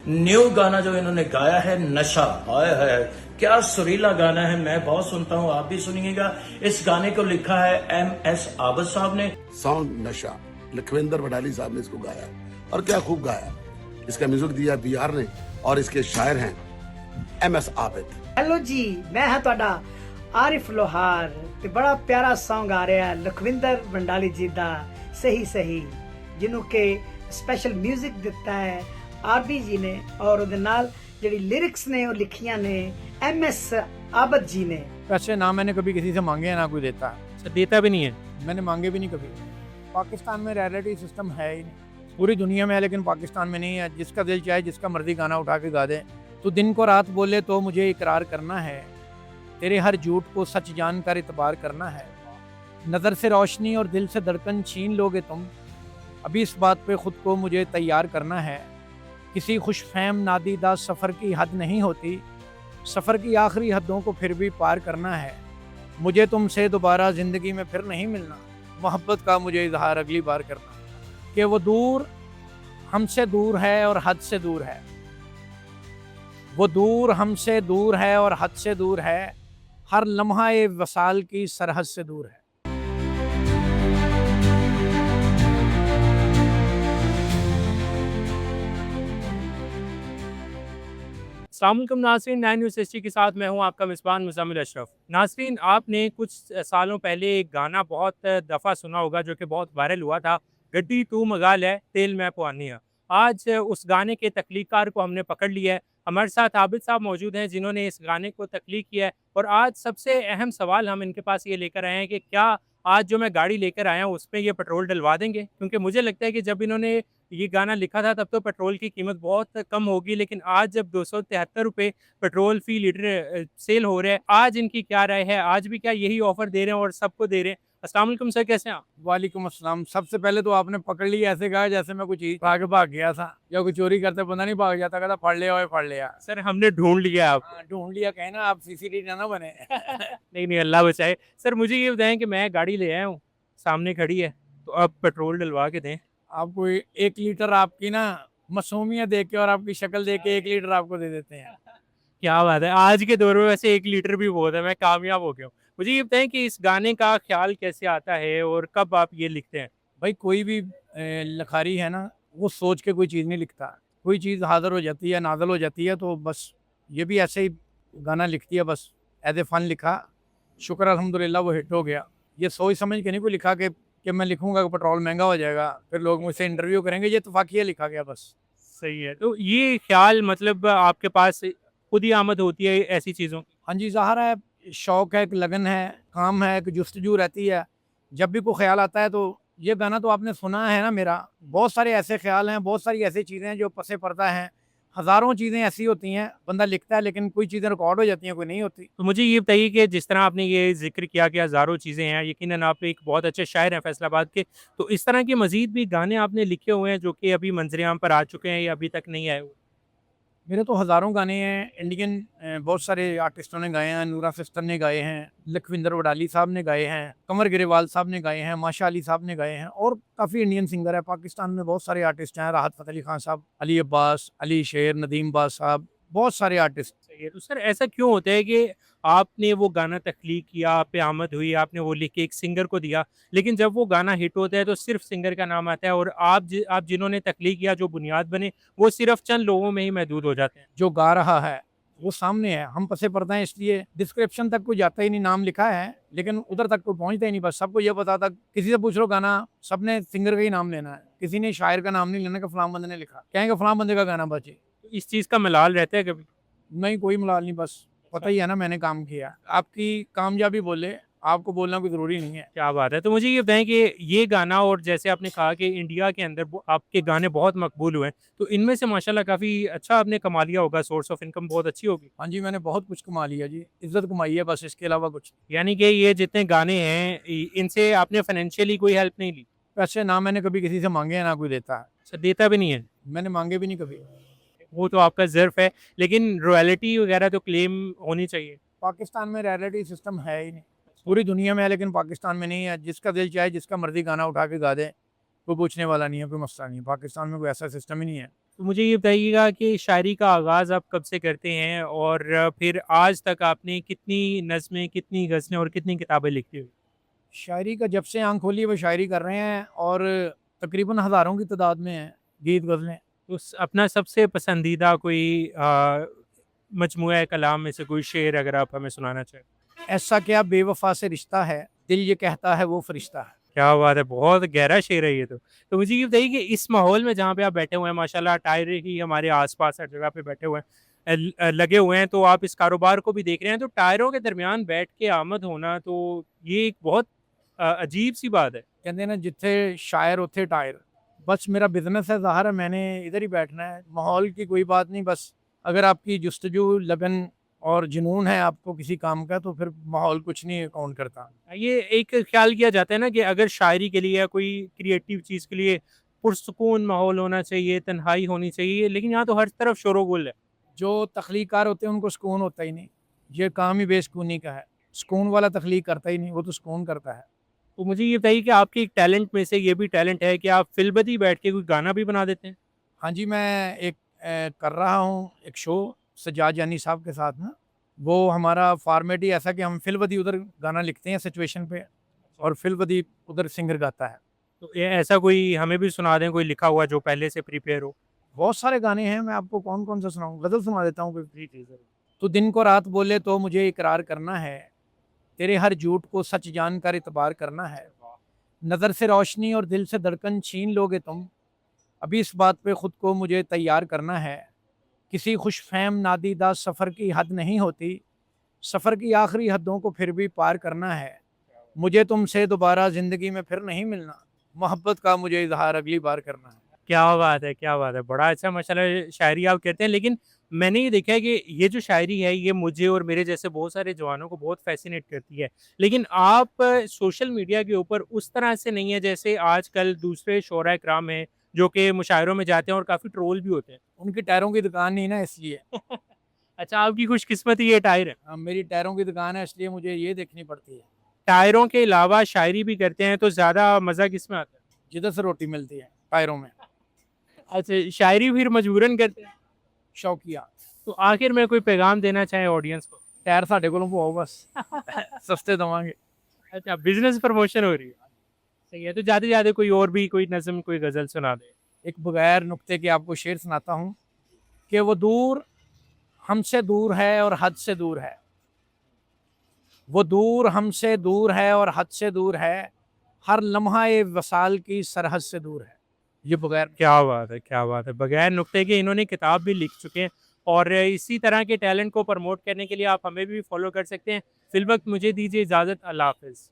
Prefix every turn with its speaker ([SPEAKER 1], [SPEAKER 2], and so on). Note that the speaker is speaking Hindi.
[SPEAKER 1] न्यू गाना जो इन्होंने गाया है नशा, हाय हाय क्या सुरीला गाना है। मैं बहुत सुनता हूँ, आप भी सुनिएगा। इस गाने को लिखा है MS आबद साहब ने।
[SPEAKER 2] सॉन्ग नशा लखविंदर वडाली साहब ने इसको गाया और क्या खूब गाया। इसका म्यूजिक दिया BR ने और इसके शायर हैं MS आबिद।
[SPEAKER 3] हेलो जी, मैं हाँ ਤੁਹਾਡਾ आरिफ लोहार ਤੇ बड़ा प्यारा सॉन्ग आ रहा है लखविंदर वंडाली जी ਦਾ सही सही, ਜਿਹਨੂੰ ਕਿ स्पेशल म्यूजिक दिता है RB जी ने और ਉਹਦੇ ਨਾਲ ਜਿਹੜੀ लिरिक्स ने वो लिखियां ने MS आबद जी ने।
[SPEAKER 4] पैसे ना मैंने कभी किसी से मांगे हैं ना कोई देता।
[SPEAKER 5] सर देता भी नहीं है।
[SPEAKER 4] मैंने मांगे भी नहीं कभी। पाकिस्तान में रॉयल्टी सिस्टम है ही नहीं, पूरी दुनिया में है लेकिन पाकिस्तान में नहीं है। जिसका दिल चाहे जिसका मर्जी गाना उठा के गा दे। तो दिन को रात बोले तो मुझे इकरार करना है, तेरे हर झूठ को सच जानकर इतबार करना है। नज़र से रोशनी और दिल से धड़कन छीन लोगे तुम, अभी इस बात पे ख़ुद को मुझे तैयार करना है। किसी खुशफहम नादीदा सफ़र की हद नहीं होती, सफ़र की आखिरी हदों को फिर भी पार करना है। मुझे तुमसे दोबारा ज़िंदगी में फिर नहीं मिलना, मोहब्बत का मुझे इजहार अगली बार करना। कि वो दूर हमसे दूर है और हद से दूर है, वो दूर हमसे दूर है और हद से दूर है, हर लम्हा ए वसाल की सरहद से दूर है।
[SPEAKER 5] अस्सलामुअलैकुम नाज़रीन, 9 न्यूज़ हिस्ट्री के साथ मैं हूं आपका मेज़बान मुज़म्मिल अशरफ। नाज़रीन, आपने कुछ सालों पहले एक गाना बहुत दफ़ा सुना होगा जो कि बहुत वायरल हुआ था, गड्डी तू मगाल है तेल मैं पुआनिया। आज उस गाने के तख्लीक़कार को हमने पकड़ लिया है। हमारे साथ आबिद साहब मौजूद हैं जिन्होंने इस गाने को तख्लीक़ किया है। और आज सबसे अहम सवाल हम इनके पास ये लेकर आए हैं कि क्या आज जो मैं गाड़ी लेकर आया हूँ उसमें ये पेट्रोल डलवा देंगे? क्योंकि मुझे लगता है कि जब इन्होंने ये गाना लिखा था तब तो पेट्रोल की कीमत बहुत कम होगी, लेकिन आज जब 273 रुपये पेट्रोल फ़ी लीटर सेल हो रहा है, आज इनकी क्या राय है? आज भी क्या यही ऑफ़र दे रहे हैं और सबको दे रहे हैं? अस्सलाम वालेकुम सर, कैसे हैं आप?
[SPEAKER 4] वालेकुम अस्सलाम। सबसे पहले तो आपने पकड़ लिया, ऐसे कहा जैसे मैं कुछ चीज़ आगे भाग गया था या कोई चोरी करते बंदा नहीं भाग जाता, कहता फड़ लिया फड़ लिया।
[SPEAKER 5] सर हमने ढूंढ लिया आप।
[SPEAKER 4] ढूंढ लिया कहे ना, आप CCTV ना बने।
[SPEAKER 5] नहीं नहीं, अल्लाह बचाए। सर मुझे ये बताएं कि मैं गाड़ी ले आया हूँ, सामने खड़ी है, तो अब पेट्रोल डलवा के दें।
[SPEAKER 4] आपको 1 लीटर आपकी ना मासूमियत देख के और आपकी शक्ल देख के 1 लीटर आपको दे देते हैं।
[SPEAKER 5] क्या बात है, आज के दौर में वैसे 1 लीटर भी बहुत है, मैं कामयाब हो गया हूँ। मुझे ये बताएं कि इस गाने का ख्याल कैसे आता है और कब आप ये लिखते हैं?
[SPEAKER 4] भाई कोई भी लिखारी है ना, वो सोच के कोई चीज़ नहीं लिखता। कोई चीज़ हाज़िर हो जाती है, नाज़िल हो जाती है, तो बस ये भी ऐसे ही गाना लिखती है, बस एज़ ए फ़न लिखा, शुक्र अल्हम्दुलिल्लाह वो हिट हो गया। ये सोच समझ के नहीं कोई लिखा कि मैं लिखूंगा कि पेट्रोल महंगा हो जाएगा, फिर लोग मुझसे इंटरव्यू करेंगे, ये इत्तफ़ाक़िया लिखा गया बस।
[SPEAKER 5] सही है। तो ये ख्याल मतलब आपके पास खुद ही आमद होती है ऐसी चीज़ों की?
[SPEAKER 4] हाँ जी, ज़ाहिर है, शौक़ है, एक लगन है, काम है, एक जुस्तजू रहती है। जब भी कोई ख्याल आता है तो ये गाना तो आपने सुना है ना मेरा, बहुत सारे ऐसे ख्याल हैं, बहुत सारी ऐसी चीज़ें हैं जो पसे पर्दा हैं। हज़ारों चीज़ें ऐसी होती हैं, बंदा लिखता है लेकिन कोई चीज़ें रिकॉर्ड हो जाती हैं, कोई नहीं होती।
[SPEAKER 5] तो मुझे ये बताइए कि जिस तरह आपने ये ज़िक्र किया कि हज़ारों चीज़ें हैं, यकीनन आप एक बहुत अच्छे शायर हैं फैसलाबाद के, तो इस तरह के मज़ीद भी गाने आपने लिखे हुए हैं जो कि अभी मंज़र-ए-आम पर आ चुके हैं या अभी तक नहीं आए हुए?
[SPEAKER 4] मेरे तो हज़ारों गाने हैं। इंडियन बहुत सारे आर्टिस्टों ने गाए हैं। नूरा सिस्टर ने गाए हैं, लखविंदर वडाली साहब ने गाए हैं, कमर गिरेवाल साहब ने गाए हैं, माशा अली साहब ने गाए हैं, और काफ़ी इंडियन सिंगर है। पाकिस्तान में बहुत सारे आर्टिस्ट हैं, राहत फ़तेह अली खान साहब, अली अब्बास, अली शेर, नदीम बाज़ साहब, बहुत सारे आर्टिस्ट।
[SPEAKER 5] सही है। तो सर ऐसा क्यों होता है कि आपने वो गाना तख्लीक किया, आप पे आमद हुई, आपने वो लिख के एक सिंगर को दिया, लेकिन जब वो गाना हिट होता है तो सिर्फ सिंगर का नाम आता है और आप जिन्होंने तख्लीक किया, जो बुनियाद बने, वो सिर्फ चंद लोगों में ही महदूद हो जाते हैं?
[SPEAKER 4] जो गा रहा है वो सामने है, हम पसे पर्दा हैं, इसलिए डिस्क्रिप्शन तक कोई जाता ही नहीं। नाम लिखा है लेकिन उधर तक कोई पहुंचता ही नहीं। बस सबको ये पता था, किसी से पूछ लो गाना, सबने सिंगर का ही नाम लेना है, किसी ने शायर का नाम नहीं लेना कि फलां बंदे ने लिखा, कहेंगे फलां बंदे का गाना बचे।
[SPEAKER 5] तो इस चीज़ का मलाल रहता है कभी?
[SPEAKER 4] नहीं, कोई मलाल नहीं, बस पता ही है ना मैंने काम किया। आपकी कामयाबी बोले, आपको बोलना कोई ज़रूरी नहीं है।
[SPEAKER 5] क्या बात है। तो मुझे ये बताएं कि ये गाना, और जैसे आपने कहा कि इंडिया के अंदर आपके गाने बहुत मकबूल हुए हैं, तो इनमें से माशाल्लाह काफ़ी अच्छा आपने कमा लिया होगा, सोर्स ऑफ इनकम बहुत अच्छी होगी?
[SPEAKER 4] हाँ जी, मैंने बहुत कुछ कमा लिया जी, इज्जत कमाई है, बस इसके अलावा कुछ।
[SPEAKER 5] यानी कि ये जितने गाने हैं इनसे आपने फाइनेंशियली कोई हेल्प नहीं ली?
[SPEAKER 4] पैसे ना मैंने कभी किसी से मांगे हैं ना कोई देता है।
[SPEAKER 5] सर देता भी नहीं है?
[SPEAKER 4] मैंने मांगे भी नहीं कभी।
[SPEAKER 5] वो तो आपका ज़र्फ़ है, लेकिन रॉयल्टी वगैरह तो क्लेम होनी चाहिए।
[SPEAKER 4] पाकिस्तान में रॉयल्टी सिस्टम है ही नहीं, पूरी दुनिया में है लेकिन पाकिस्तान में नहीं है। जिसका दिल चाहे जिसका मर्जी गाना उठा के गा दे, कोई पूछने वाला नहीं है, कोई मसला नहीं है। पाकिस्तान में कोई ऐसा सिस्टम ही नहीं है।
[SPEAKER 5] तो मुझे ये बताइएगा कि शायरी का आगाज़ आप कब से करते हैं और फिर आज तक आपने कितनी नज़में, कितनी गज़लें और कितनी किताबें लिखी हुई?
[SPEAKER 4] शायरी का जब से आँख खोली है वो शायरी कर रहे हैं और तकरीबन हज़ारों की तादाद में हैं गीत गज़लें।
[SPEAKER 5] तो अपना सबसे पसंदीदा कोई मजमूआ कलाम में से कोई शेर अगर आप हमें सुनाना चाहें?
[SPEAKER 4] ऐसा क्या बेवफा से रिश्ता है, दिल ये कहता है वो फरिश्ता है।
[SPEAKER 5] क्या बात है! बहुत गहरा शेर है ये तो। तो मुझे ये बताइए कि इस माहौल में जहाँ पे आप बैठे हुए हैं माशाल्लाह टायर ही हमारे आस-पास हर जगह पे बैठे हुए हैं लगे हुए हैं तो आप इस कारोबार को भी देख रहे हैं तो टायरों के दरमियान बैठ के आमद होना तो ये एक बहुत अजीब-सी बात है।
[SPEAKER 4] कहते हैं ना जिथे शायर उथे टायर। बस मेरा बिज़नेस है ज़ाहिर है मैंने इधर ही बैठना है। माहौल की कोई बात नहीं बस अगर आपकी जुस्तजू, लगन और जुनून है आपको किसी काम का तो फिर माहौल कुछ नहीं काउंट करता।
[SPEAKER 5] ये एक ख्याल किया जाता है ना कि अगर शायरी के लिए या कोई क्रिएटिव चीज़ के लिए पुरसुकून माहौल होना चाहिए, तन्हाई होनी चाहिए, लेकिन यहाँ तो हर तरफ शोर-ओ-गुल है।
[SPEAKER 4] जो तख्लीकार होते हैं उनको सुकून होता ही नहीं। ये काम ही बेसुकूनी का है। सुकून वाला तख्लीक करता ही नहीं, वो तो सुकून करता है।
[SPEAKER 5] तो मुझे ये बताइए कि आपके एक टैलेंट में से ये भी टैलेंट है कि आप फिल्बदी बैठ के कोई गाना भी बना देते हैं?
[SPEAKER 4] हाँ जी, मैं एक कर रहा हूँ एक शो सज्जाद जानी साहब के साथ ना। वो हमारा फॉर्मेट ही ऐसा कि हम फिल्बदी उधर गाना लिखते हैं सिचुएशन पे और फिल्बदी उधर सिंगर गाता है।
[SPEAKER 5] तो ये ऐसा कोई हमें भी सुना दें कोई लिखा हुआ जो पहले से प्रिपेयर हो?
[SPEAKER 4] बहुत सारे गाने हैं, मैं आपको कौन-कौन सा सुनाऊँ? गज़ल सुना देता हूँ कोई। तू दिन को रात बोले तो मुझे इकरार करना है, तेरे हर झूठ को सच जानकर इतबार करना है। नज़र से रोशनी और दिल से धड़कन छीन लोगे तुम, अभी इस बात पे ख़ुद को मुझे तैयार करना है। किसी खुशफ़हम नादीदा सफ़र की हद नहीं होती, सफ़र की आखिरी हदों को फिर भी पार करना है। मुझे तुमसे दोबारा ज़िंदगी में फिर नहीं मिलना, मोहब्बत का मुझे इज़हार अगली बार करना है।
[SPEAKER 5] क्या बात है, क्या बात है! बड़ा अच्छा माशाल्लाह शायरी आप कहते हैं, लेकिन मैंने ये देखा है कि ये जो शायरी है, ये मुझे और मेरे जैसे बहुत सारे जवानों को बहुत फ़ैसिनेट करती है। लेकिन आप सोशल मीडिया के ऊपर उस तरह से नहीं है, जैसे आजकल दूसरे शोरा इकराम हैं, जो कि मुशायरों में जाते हैं और काफ़ी ट्रोल भी होते हैं।
[SPEAKER 4] उनकी टायरों की दुकान नहीं ना इसलिए।
[SPEAKER 5] अच्छा, आपकी खुशकिस्मती ये टायर है।
[SPEAKER 4] मेरी टायरों की दुकान है इसलिए मुझे ये देखनी पड़ती है।
[SPEAKER 5] टायरों के अलावा शायरी भी करते हैं, तो ज़्यादा मज़ा किसमें आता है?
[SPEAKER 4] जिधर से रोटी मिलती है, टायरों में।
[SPEAKER 5] अच्छा, शायरी फिर मजबूरन करते हैं।
[SPEAKER 4] शौकिया।
[SPEAKER 5] तो आखिर में कोई पैगाम देना चाहें ऑडियंस को?
[SPEAKER 4] टायर साढ़े कोलों पवाओ बस सस्ते दवांगे।
[SPEAKER 5] अच्छा, बिज़नेस प्रमोशन हो रही है। सही है, तो जाते-जाते कोई और भी कोई नज़्म, कोई गज़ल सुना दें।
[SPEAKER 4] एक बगैर नुक्ते के आपको शेर सुनाता हूँ कि वो दूर हमसे दूर है और हद से दूर है। वो दूर हमसे दूर है और हद से दूर है, हर लम्हा ए वसाल की सरहद से दूर है। ये बगैर
[SPEAKER 5] क्या बात है, क्या बात है! बगैर नुक्ते के इन्होंने किताब भी लिख चुके हैं और इसी तरह के टैलेंट को प्रमोट करने के लिए आप हमें भी फॉलो कर सकते हैं। फ़िलवक़्त मुझे दीजिए इजाज़त, अल्लाह हाफ़िज़।